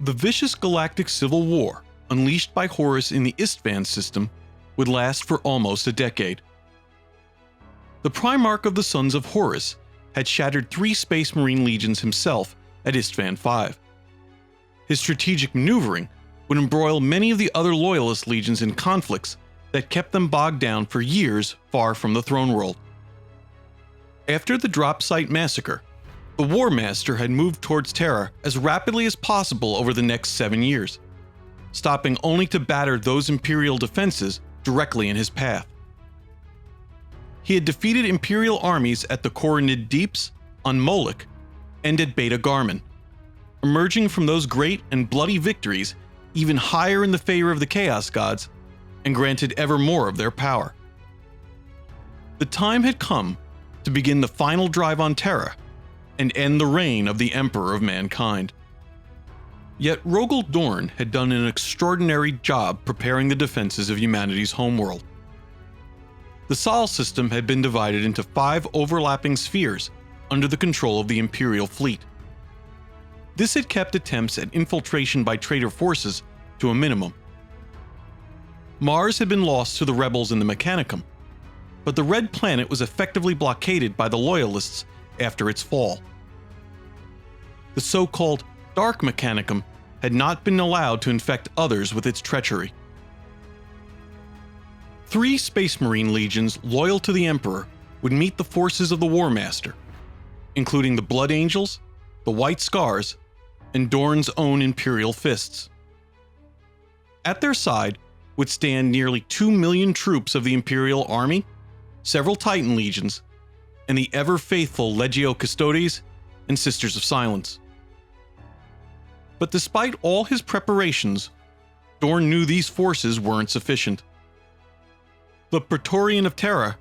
The vicious galactic civil war, unleashed by Horus in the Istvan system, would last for almost a decade. The Primarch of the Sons of Horus had shattered 3 Space Marine legions himself at Istvan V. His strategic maneuvering would embroil many of the other Loyalist legions in conflicts that kept them bogged down for years far from the throne world. After the Drop Site Massacre, the Warmaster had moved towards Terra as rapidly as possible over the next 7 years, stopping only to batter those Imperial defenses directly in his path. He had defeated Imperial armies at the Coronid Deeps, on Moloch, and at Beta Garman, emerging from those great and bloody victories even higher in the favor of the Chaos Gods, and granted ever more of their power. The time had come to begin the final drive on Terra, and end the reign of the Emperor of Mankind. Yet Rogal Dorn had done an extraordinary job preparing the defenses of humanity's homeworld. The Sol system had been divided into 5 overlapping spheres under the control of the Imperial fleet. This had kept attempts at infiltration by traitor forces to a minimum. Mars had been lost to the rebels in the Mechanicum, but the Red Planet was effectively blockaded by the Loyalists after its fall. The so-called Dark Mechanicum had not been allowed to infect others with its treachery. 3 Space Marine legions loyal to the Emperor would meet the forces of the Warmaster, including the Blood Angels, the White Scars, and Dorn's own Imperial Fists. At their side would stand nearly 2 million troops of the Imperial Army, several Titan legions, and the ever-faithful Legio Custodes and Sisters of Silence. But despite all his preparations, Dorn knew these forces weren't sufficient. The Praetorian of Terra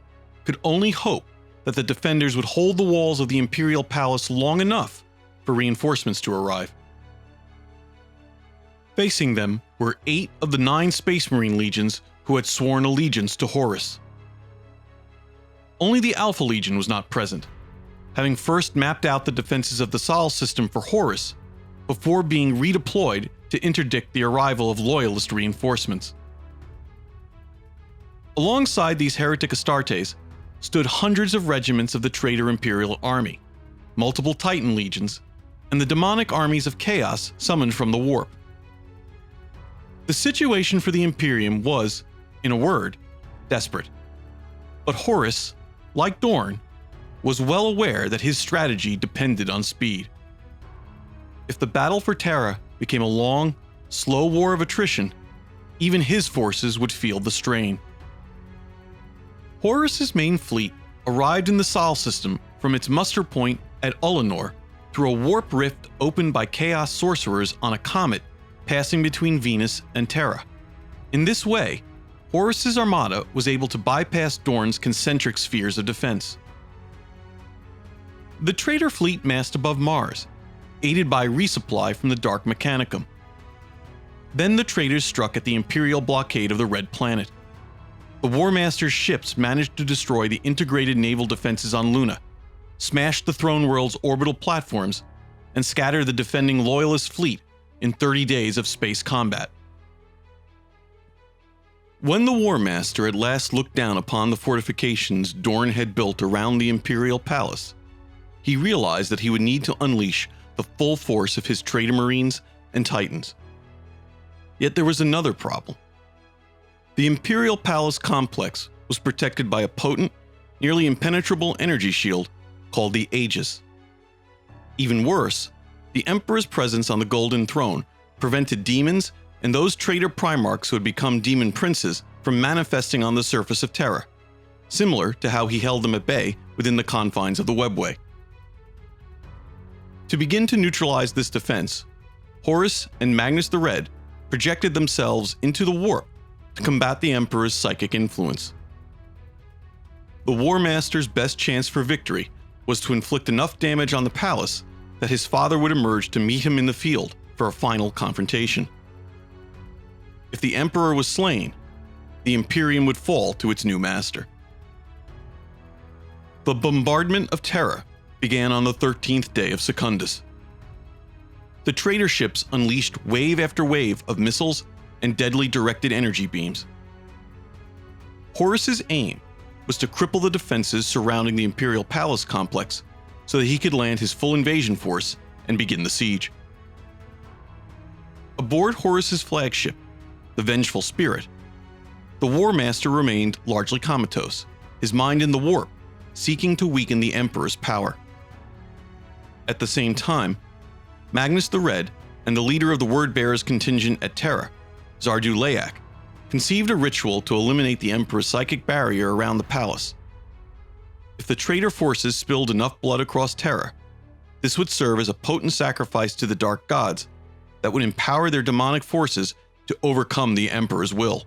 could only hope that the defenders would hold the walls of the Imperial Palace long enough for reinforcements to arrive. Facing them were 8 of the 9 Space Marine legions who had sworn allegiance to Horus. Only the Alpha Legion was not present, having first mapped out the defenses of the Sol system for Horus before being redeployed to interdict the arrival of Loyalist reinforcements. Alongside these heretic Astartes stood hundreds of regiments of the traitor Imperial Army, multiple Titan legions, and the demonic armies of chaos summoned from the warp. The situation for the Imperium was, in a word, desperate. But Horus, like Dorn, was well aware that his strategy depended on speed. If the battle for Terra became a long, slow war of attrition, even his forces would feel the strain. Horus's main fleet arrived in the Sol system from its muster point at Ulanor through a warp rift opened by chaos sorcerers on a comet passing between Venus and Terra. In this way, Horus's armada was able to bypass Dorn's concentric spheres of defense. The traitor fleet massed above Mars, aided by resupply from the Dark Mechanicum. Then the traitors struck at the Imperial blockade of the Red Planet. The Warmaster's ships managed to destroy the integrated naval defenses on Luna, smash the Throne World's orbital platforms, and scatter the defending Loyalist fleet in 30 days of space combat. When the Warmaster at last looked down upon the fortifications Dorn had built around the Imperial Palace, he realized that he would need to unleash the full force of his traitor Marines and Titans. Yet there was another problem. The Imperial Palace complex was protected by a potent, nearly impenetrable energy shield called the Aegis. Even worse, the Emperor's presence on the Golden Throne prevented demons and those traitor Primarchs who had become demon princes from manifesting on the surface of Terra, similar to how he held them at bay within the confines of the Webway. To begin to neutralize this defense, Horus and Magnus the Red projected themselves into the warp to combat the Emperor's psychic influence. The Warmaster's best chance for victory was to inflict enough damage on the palace that his father would emerge to meet him in the field for a final confrontation. If the Emperor was slain, the Imperium would fall to its new master. The Bombardment of Terror began on the 13th day of Secundus. The traitor ships unleashed wave after wave of missiles and deadly directed energy beams. Horus's aim was to cripple the defenses surrounding the Imperial Palace complex so that he could land his full invasion force and begin the siege. Aboard Horus's flagship, the Vengeful Spirit, the Warmaster remained largely comatose, his mind in the warp, seeking to weaken the Emperor's power. At the same time, Magnus the Red and the leader of the Word-Bearers contingent at Terra, Zardu Layak, conceived a ritual to eliminate the Emperor's psychic barrier around the palace. If the traitor forces spilled enough blood across Terra, this would serve as a potent sacrifice to the Dark Gods that would empower their demonic forces to overcome the Emperor's will.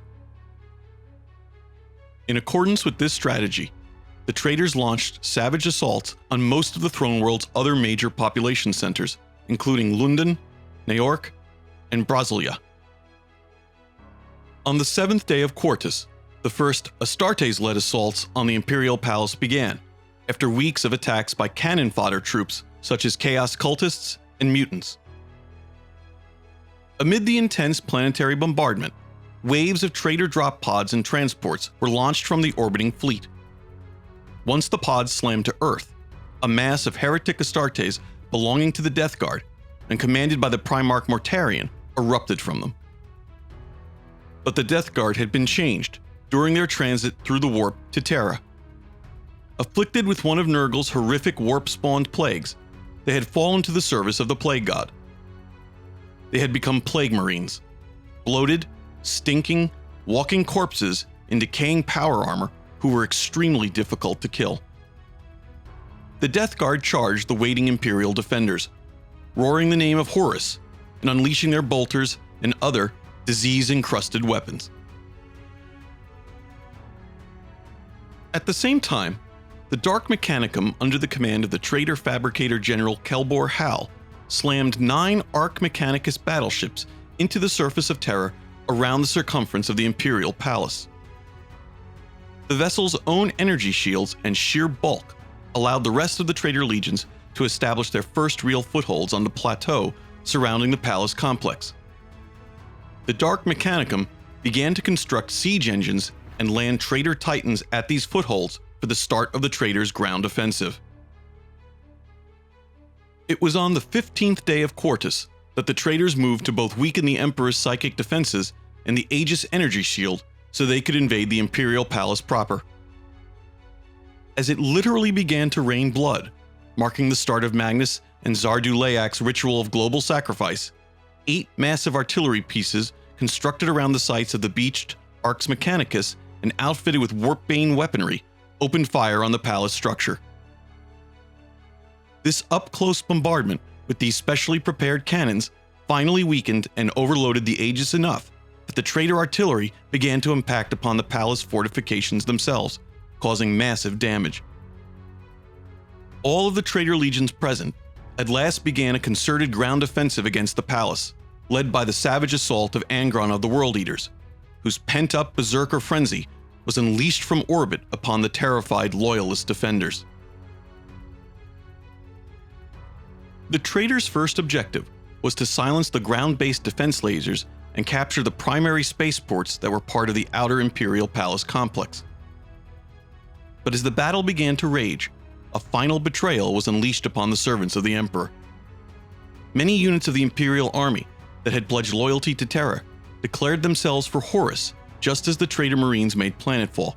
In accordance with this strategy, the traitors launched savage assaults on most of the Throne World's other major population centers, including London, New York, and Brasilia. On the 7th day of Quartus, the first Astartes-led assaults on the Imperial Palace began, after weeks of attacks by cannon fodder troops such as Chaos Cultists and Mutants. Amid the intense planetary bombardment, waves of traitor drop pods and transports were launched from the orbiting fleet. Once the pods slammed to Earth, a mass of heretic Astartes belonging to the Death Guard and commanded by the Primarch Mortarion erupted from them. But the Death Guard had been changed during their transit through the warp to Terra. Afflicted with one of Nurgle's horrific warp-spawned plagues, they had fallen to the service of the Plague God. They had become Plague Marines, bloated, stinking, walking corpses in decaying power armor who were extremely difficult to kill. The Death Guard charged the waiting Imperial defenders, roaring the name of Horus and unleashing their bolters and other disease-encrusted weapons. At the same time, the Dark Mechanicum under the command of the traitor fabricator General Kelbor Hal slammed 9 Arch Mechanicus battleships into the surface of Terra around the circumference of the Imperial Palace. The vessel's own energy shields and sheer bulk allowed the rest of the traitor legions to establish their first real footholds on the plateau surrounding the palace complex. The Dark Mechanicum began to construct siege engines and land traitor titans at these footholds for the start of the traitors' ground offensive. It was on the 15th day of Quartus that the traitors moved to both weaken the Emperor's psychic defenses and the Aegis energy shield so they could invade the Imperial Palace proper. As it literally began to rain blood, marking the start of Magnus and Zardu Layak's ritual of global sacrifice, 8 massive artillery pieces constructed around the sites of the beached Arx Mechanicus and outfitted with warp-bane weaponry opened fire on the palace structure. This up-close bombardment with these specially prepared cannons finally weakened and overloaded the Aegis enough that the traitor artillery began to impact upon the palace fortifications themselves, causing massive damage. All of the traitor legions present at last began a concerted ground offensive against the palace, led by the savage assault of Angron of the World Eaters, whose pent-up berserker frenzy was unleashed from orbit upon the terrified Loyalist defenders. The traitors' first objective was to silence the ground-based defense lasers and capture the primary spaceports that were part of the outer Imperial Palace complex. But as the battle began to rage, a final betrayal was unleashed upon the servants of the Emperor. Many units of the Imperial army that had pledged loyalty to Terra declared themselves for Horus just as the traitor Marines made planetfall.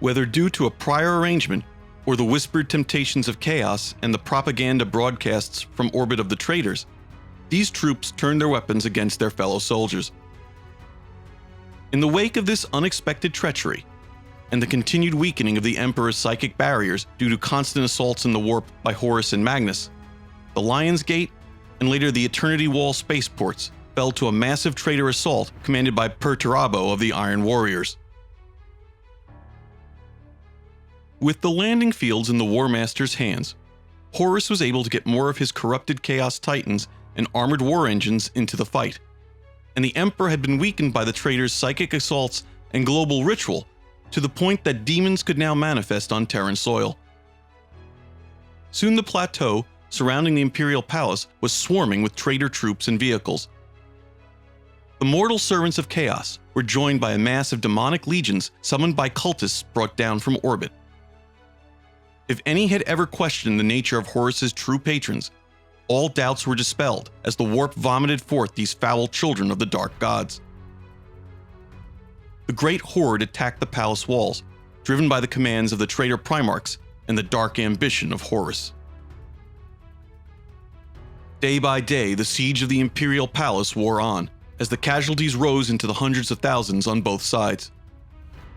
Whether due to a prior arrangement or the whispered temptations of chaos and the propaganda broadcasts from orbit of the traitors, these troops turned their weapons against their fellow soldiers. In the wake of this unexpected treachery, and the continued weakening of the Emperor's psychic barriers due to constant assaults in the warp by Horus and Magnus, the Lion's Gate and later the Eternity Wall spaceports fell to a massive traitor assault commanded by Perturabo of the Iron Warriors. With the landing fields in the Warmaster's hands, Horus was able to get more of his corrupted Chaos Titans and armored war engines into the fight, and the Emperor had been weakened by the traitors' psychic assaults and global ritual to the point that demons could now manifest on Terran soil. Soon the plateau surrounding the Imperial Palace was swarming with traitor troops and vehicles. The mortal servants of chaos were joined by a mass of demonic legions summoned by cultists brought down from orbit. If any had ever questioned the nature of Horus's true patrons, all doubts were dispelled as the warp vomited forth these foul children of the dark gods. The great horde attacked the palace walls, driven by the commands of the traitor Primarchs and the dark ambition of Horus. Day by day, the siege of the Imperial Palace wore on, as the casualties rose into the hundreds of thousands on both sides.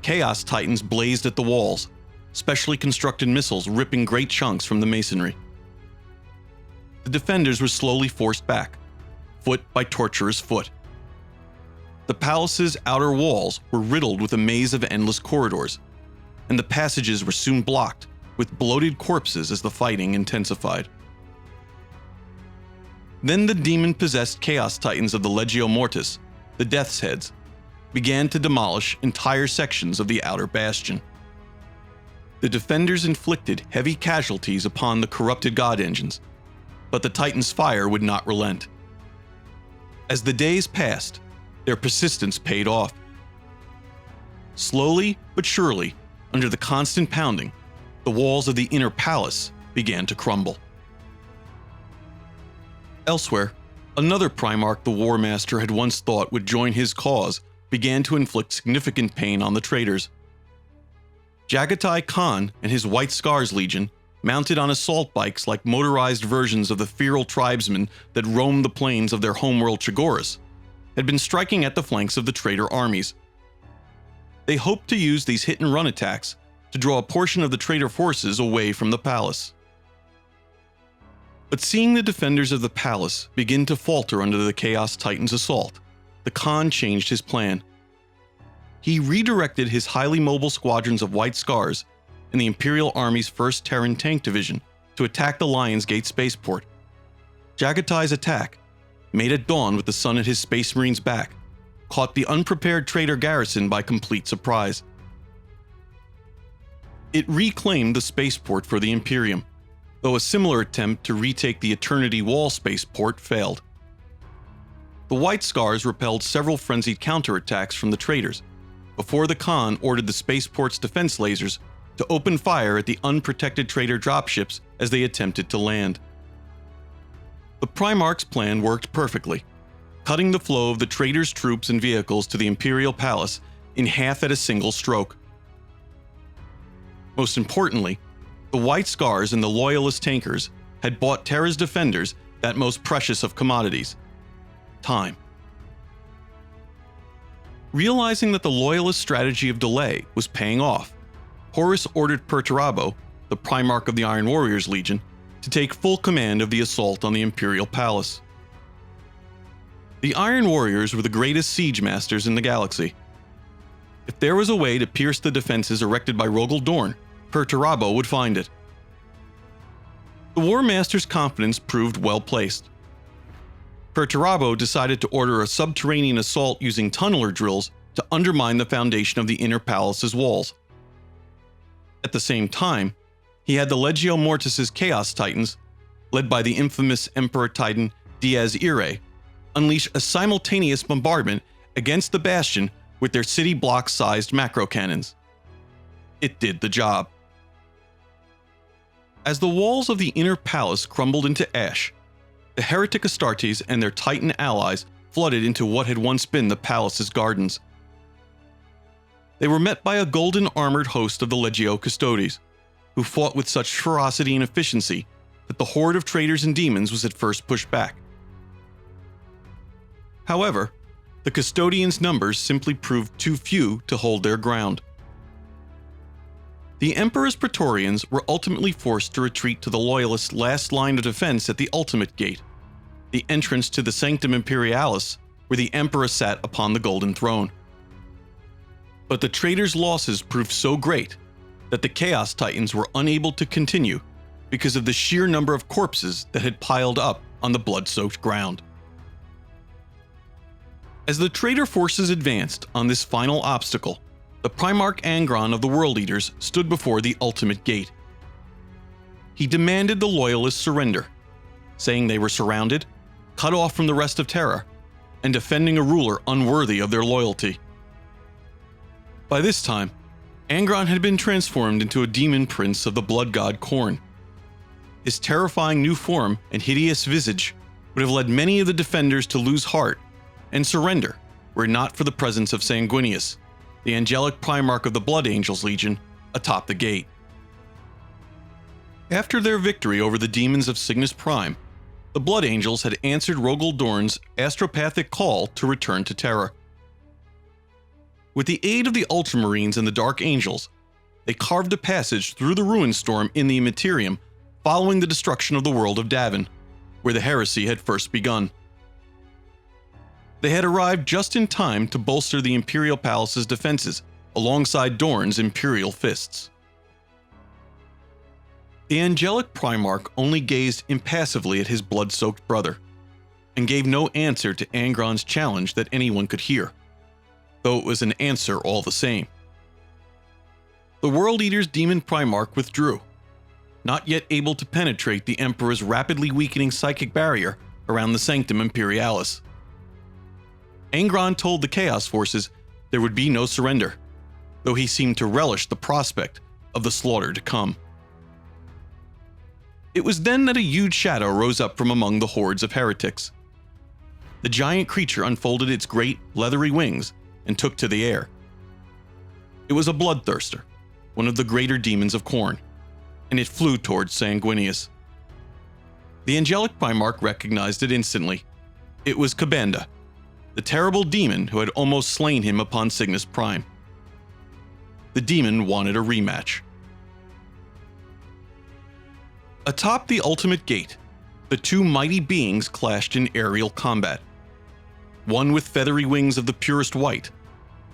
Chaos Titans blazed at the walls, specially constructed missiles ripping great chunks from the masonry. The defenders were slowly forced back, foot by torturous foot. The palace's outer walls were riddled with a maze of endless corridors, and the passages were soon blocked with bloated corpses as the fighting intensified. Then the demon-possessed Chaos Titans of the Legio Mortis, the Death's Heads, began to demolish entire sections of the outer bastion. The defenders inflicted heavy casualties upon the corrupted god engines, but the Titans' fire would not relent. As the days passed, their persistence paid off. Slowly but surely, under the constant pounding, the walls of the inner palace began to crumble. Elsewhere, another Primarch the Warmaster had once thought would join his cause began to inflict significant pain on the traitors. Jagatai Khan and his White Scars Legion, mounted on assault bikes like motorized versions of the feral tribesmen that roamed the plains of their homeworld Chagoris, had been striking at the flanks of the traitor armies. They hoped to use these hit-and-run attacks to draw a portion of the traitor forces away from the palace. But seeing the defenders of the palace begin to falter under the Chaos Titans' assault, the Khan changed his plan. He redirected his highly mobile squadrons of White Scars and the Imperial Army's 1st Terran Tank Division to attack the Lion's Gate spaceport. Jagatai's attack, made at dawn with the sun at his Space Marines' back, caught the unprepared traitor garrison by complete surprise. It reclaimed the spaceport for the Imperium, though a similar attempt to retake the Eternity Wall spaceport failed. The White Scars repelled several frenzied counterattacks from the traitors, before the Khan ordered the spaceport's defense lasers to open fire at the unprotected traitor dropships as they attempted to land. The Primarch's plan worked perfectly, cutting the flow of the traitors' troops and vehicles to the Imperial Palace in half at a single stroke. Most importantly, the White Scars and the Loyalist tankers had bought Terra's defenders that most precious of commodities: time. Realizing that the Loyalist strategy of delay was paying off, Horus ordered Perturabo, the Primarch of the Iron Warriors Legion, to take full command of the assault on the Imperial Palace. The Iron Warriors were the greatest siege masters in the galaxy. If there was a way to pierce the defenses erected by Rogal Dorn, Perturabo would find it. The Warmaster's confidence proved well placed. Perturabo decided to order a subterranean assault using tunneler drills to undermine the foundation of the inner palace's walls. At the same time, he had the Legio Mortis' Chaos Titans, led by the infamous Emperor Titan Diaz Irae, unleash a simultaneous bombardment against the bastion with their city block-sized macro cannons. It did the job. As the walls of the inner palace crumbled into ash, the heretic Astartes and their Titan allies flooded into what had once been the palace's gardens. They were met by a golden armored host of the Legio Custodes, who fought with such ferocity and efficiency that the horde of traitors and demons was at first pushed back. However, the Custodians' numbers simply proved too few to hold their ground. The Emperor's Praetorians were ultimately forced to retreat to the Loyalists' last line of defense at the Ultimate Gate, the entrance to the Sanctum Imperialis, where the Emperor sat upon the Golden Throne. But the traitors' losses proved so great that the Chaos Titans were unable to continue because of the sheer number of corpses that had piled up on the blood-soaked ground. As the traitor forces advanced on this final obstacle, the Primarch Angron of the World Eaters stood before the Ultimate Gate. He demanded the Loyalists surrender saying they were surrounded, cut off from the rest of Terra, and defending a ruler unworthy of their loyalty. By this time, Angron had been transformed into a demon prince of the blood god Khorne. His terrifying new form and hideous visage would have led many of the defenders to lose heart and surrender were it not for the presence of Sanguinius, the angelic Primarch of the Blood Angels Legion, atop the gate. After their victory over the demons of Cygnus Prime, the Blood Angels had answered Rogal Dorn's astropathic call to return to Terra. With the aid of the Ultramarines and the Dark Angels, they carved a passage through the ruin storm in the Imperium following the destruction of the world of Davin, where the heresy had first begun. They had arrived just in time to bolster the Imperial Palace's defenses alongside Dorn's Imperial Fists. The angelic Primarch only gazed impassively at his blood-soaked brother, and gave no answer to Angron's challenge that anyone could hear, though it was an answer all the same. The World Eater's demon Primarch withdrew, not yet able to penetrate the Emperor's rapidly weakening psychic barrier around the Sanctum Imperialis. Angron told the Chaos Forces there would be no surrender, though he seemed to relish the prospect of the slaughter to come. It was then that a huge shadow rose up from among the hordes of heretics. The giant creature unfolded its great, leathery wings and took to the air. It was a bloodthirster, one of the greater demons of Khorne, and it flew towards Sanguinius. The angelic Primarch recognized it instantly. It was Kabanda, the terrible demon who had almost slain him upon Cygnus Prime. The demon wanted a rematch. Atop the ultimate gate, the two mighty beings clashed in aerial combat. One with feathery wings of the purest white,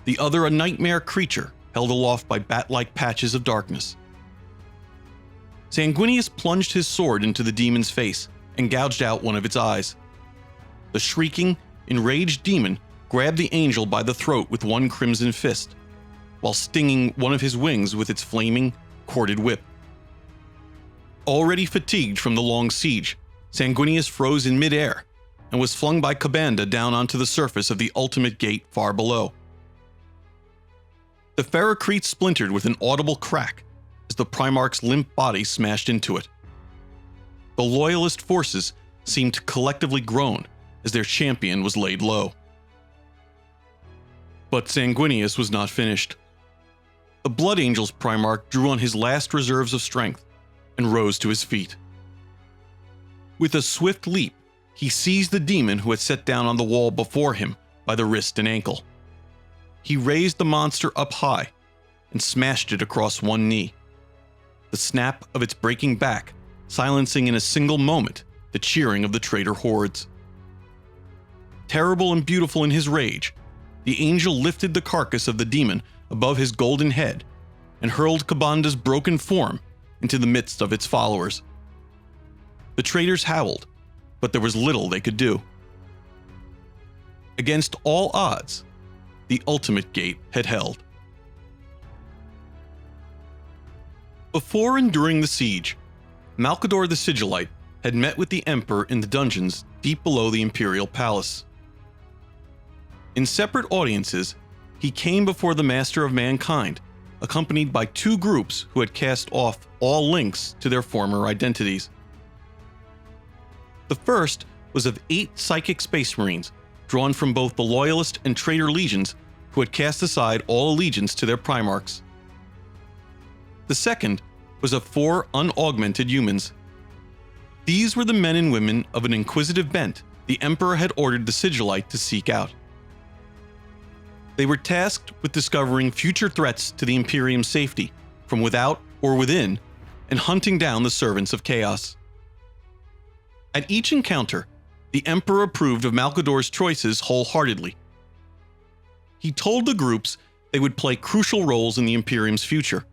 the other a nightmare creature held aloft by bat-like patches of darkness. Sanguinius plunged his sword into the demon's face and gouged out one of its eyes. The shrieking, enraged demon grabbed the angel by the throat with one crimson fist, while stinging one of his wings with its flaming, corded whip. Already fatigued from the long siege, Sanguinius froze in midair and was flung by Kabanda down onto the surface of the ultimate gate far below. The Ferrocrete splintered with an audible crack as the Primarch's limp body smashed into it. The Loyalist forces seemed to collectively groan as their champion was laid low. But Sanguinius was not finished. The Blood Angels Primarch drew on his last reserves of strength and rose to his feet. With a swift leap, he seized the demon who had sat down on the wall before him by the wrist and ankle. He raised the monster up high and smashed it across one knee, the snap of its breaking back silencing in a single moment the cheering of the traitor hordes. Terrible and beautiful in his rage, the angel lifted the carcass of the demon above his golden head and hurled Kabanda's broken form into the midst of its followers. The traitors howled, but there was little they could do. Against all odds, the ultimate gate had held. Before and during the siege, Malcador the Sigillite had met with the Emperor in the dungeons deep below the Imperial Palace. In separate audiences, he came before the Master of Mankind, accompanied by two groups who had cast off all links to their former identities. The first was of 8 psychic Space Marines, drawn from both the Loyalist and Traitor legions who had cast aside all allegiance to their Primarchs. The second was of 4 unaugmented humans. These were the men and women of an inquisitive bent the Emperor had ordered the Sigillite to seek out. They were tasked with discovering future threats to the Imperium's safety, from without or within, and hunting down the servants of chaos. At each encounter, the Emperor approved of Malcador's choices wholeheartedly. He told the groups they would play crucial roles in the Imperium's future,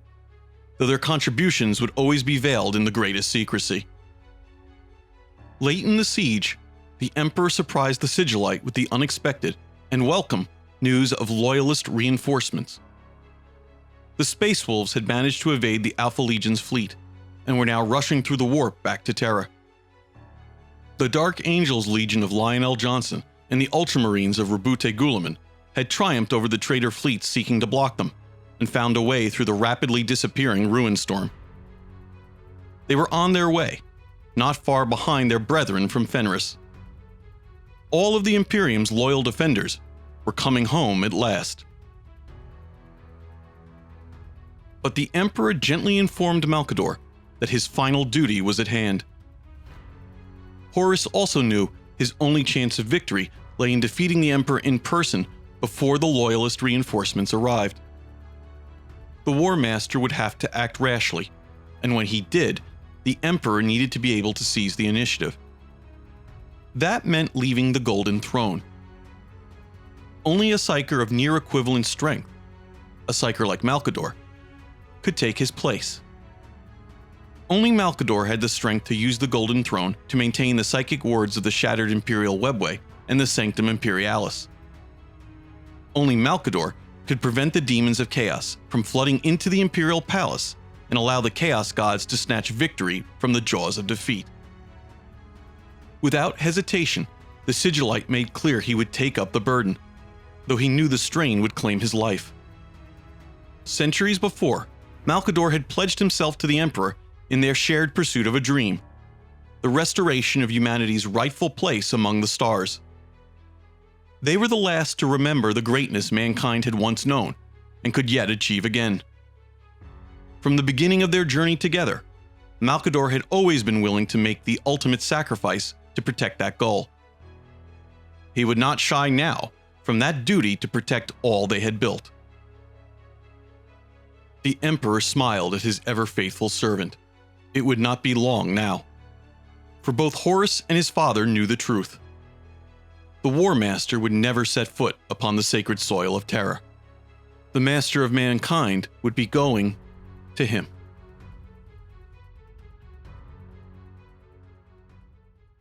though their contributions would always be veiled in the greatest secrecy. Late in the siege, the Emperor surprised the Sigillite with the unexpected and welcome news of Loyalist reinforcements. The Space Wolves had managed to evade the Alpha Legion's fleet and were now rushing through the warp back to Terra. The Dark Angels Legion of Lionel Johnson and the Ultramarines of Rabute Guliman had triumphed over the traitor fleets seeking to block them, and found a way through the rapidly disappearing ruin storm. They were on their way, not far behind their brethren from Fenris. All of the Imperium's loyal defenders were coming home at last. But the Emperor gently informed Malcador that his final duty was at hand. Horus also knew his only chance of victory lay in defeating the Emperor in person before the Loyalist reinforcements arrived. The Warmaster would have to act rashly, and when he did, the Emperor needed to be able to seize the initiative. That meant leaving the Golden Throne. Only a Psyker of near equivalent strength, a Psyker like Malcador, could take his place. Only Malcador had the strength to use the Golden Throne to maintain the psychic wards of the Shattered Imperial Webway and the Sanctum Imperialis. Only Malcador could prevent the demons of chaos from flooding into the Imperial Palace and allow the Chaos Gods to snatch victory from the jaws of defeat. Without hesitation, the Sigillite made clear he would take up the burden, though he knew the strain would claim his life. Centuries before, Malcador had pledged himself to the Emperor in their shared pursuit of a dream, the restoration of humanity's rightful place among the stars. They were the last to remember the greatness mankind had once known and could yet achieve again. From the beginning of their journey together, Malcador had always been willing to make the ultimate sacrifice to protect that goal. He would not shy now from that duty to protect all they had built. The Emperor smiled at his ever-faithful servant. It would not be long now, for both Horus and his father knew the truth. The Warmaster would never set foot upon the sacred soil of Terra. The Master of Mankind would be going to him.